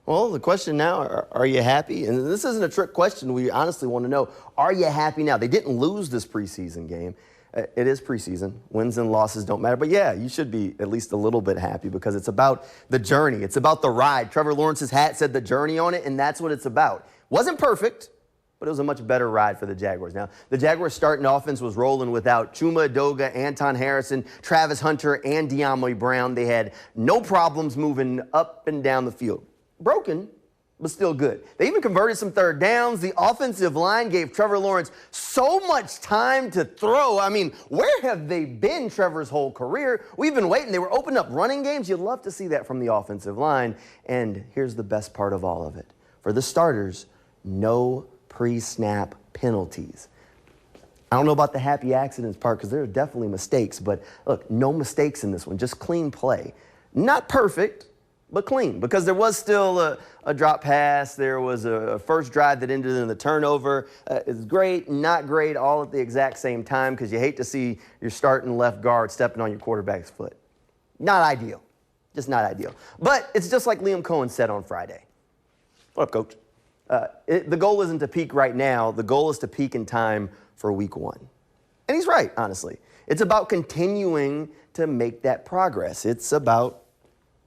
Well, the question now, are you happy? And this isn't a trick question. We honestly want to know, are you happy now? They didn't lose this preseason game. It is preseason. Wins and losses don't matter. But yeah, you should be at least a little bit happy because it's about the journey. It's about the ride. Trevor Lawrence's hat said the journey on it, and that's what it's about. Wasn't perfect, but it was a much better ride for the Jaguars. Now, the Jaguars' starting offense was rolling without Chuma Edoga, Anton Harrison, Travis Hunter, and De'Ami Brown. They had no problems moving up and down the field. Broken, but still good. They even converted some third downs. The offensive line gave Trevor Lawrence so much time to throw. I mean, where have they been Trevor's whole career? We've been waiting. They were opening up running games. You'd love to see that from the offensive line. And here's the best part of all of it. For the starters, no pre-snap penalties. I don't know about the happy accidents part because there are definitely mistakes, but look, no mistakes in this one, just clean play. Not perfect, but clean, because there was still a drop pass. There was a first drive that ended in the turnover. It's great, not great, all at the exact same time because you hate to see your starting left guard stepping on your quarterback's foot. Not ideal, just not ideal. But it's just like Liam Cohen said on Friday. What up, Coach? The goal isn't to peak right now. The goal is to peak in time for week 1. And he's right, honestly. It's about continuing to make that progress. It's about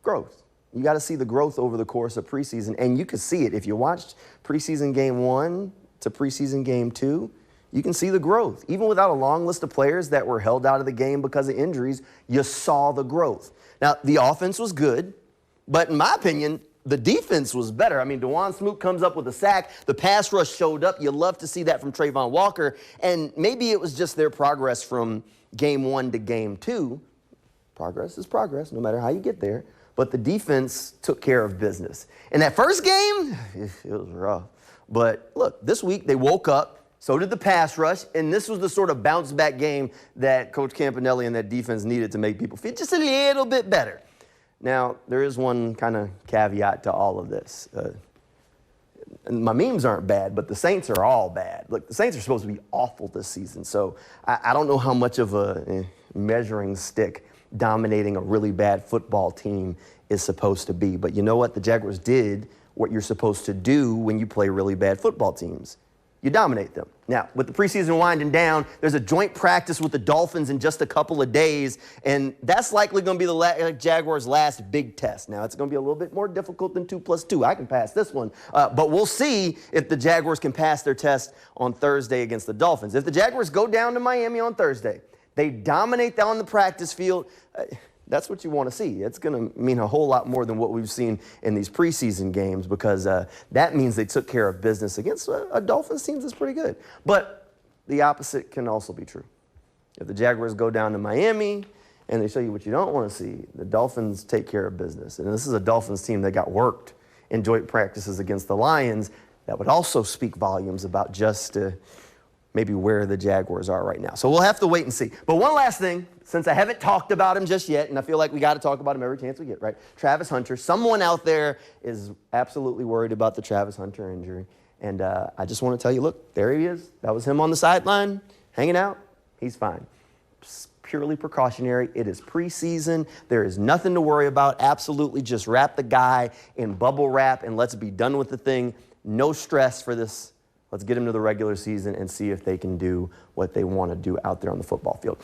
growth. You got to see the growth over the course of preseason, and you can see it. If you watched preseason game 1 to preseason game 2, you can see the growth. Even without a long list of players that were held out of the game because of injuries, you saw the growth. Now, the offense was good, but in my opinion, the defense was better. I mean, DeJuan Smoot comes up with a sack. The pass rush showed up. You love to see that from Trayvon Walker, and maybe it was just their progress from game 1 to game 2. Progress is progress, no matter how you get there. But the defense took care of business. In that first game, it was rough. But look, this week they woke up, so did the pass rush, and this was the sort of bounce-back game that Coach Campanelli and that defense needed to make people feel just a little bit better. Now, there is one kind of caveat to all of this. My memes aren't bad, but the Saints are all bad. Look, the Saints are supposed to be awful this season, so I don't know how much of a measuring stick dominating a really bad football team is supposed to be. But you know what? The Jaguars did what you're supposed to do when you play really bad football teams. You dominate them. Now, with the preseason winding down, there's a joint practice with the Dolphins in just a couple of days, and that's likely going to be the Jaguars' last big test. Now, it's going to be a little bit more difficult than 2 + 2. I can pass this one, but we'll see if the Jaguars can pass their test on Thursday against the Dolphins. If the Jaguars go down to Miami on Thursday, they dominate down the practice field. That's what you want to see. It's going to mean a whole lot more than what we've seen in these preseason games because that means they took care of business against a Dolphins team that's pretty good. But the opposite can also be true. If the Jaguars go down to Miami and they show you what you don't want to see, the Dolphins take care of business. And this is a Dolphins team that got worked in joint practices against the Lions. That would also speak volumes about just maybe where the Jaguars are right now. So we'll have to wait and see. But one last thing, since I haven't talked about him just yet, and I feel like we got to talk about him every chance we get, right? Travis Hunter. Someone out there is absolutely worried about the Travis Hunter injury. And I just want to tell you, look, there he is. That was him on the sideline, hanging out. He's fine. It's purely precautionary. It is preseason. There is nothing to worry about. Absolutely just wrap the guy in bubble wrap and let's be done with the thing. No stress for this. Let's get them to the regular season and see if they can do what they want to do out there on the football field.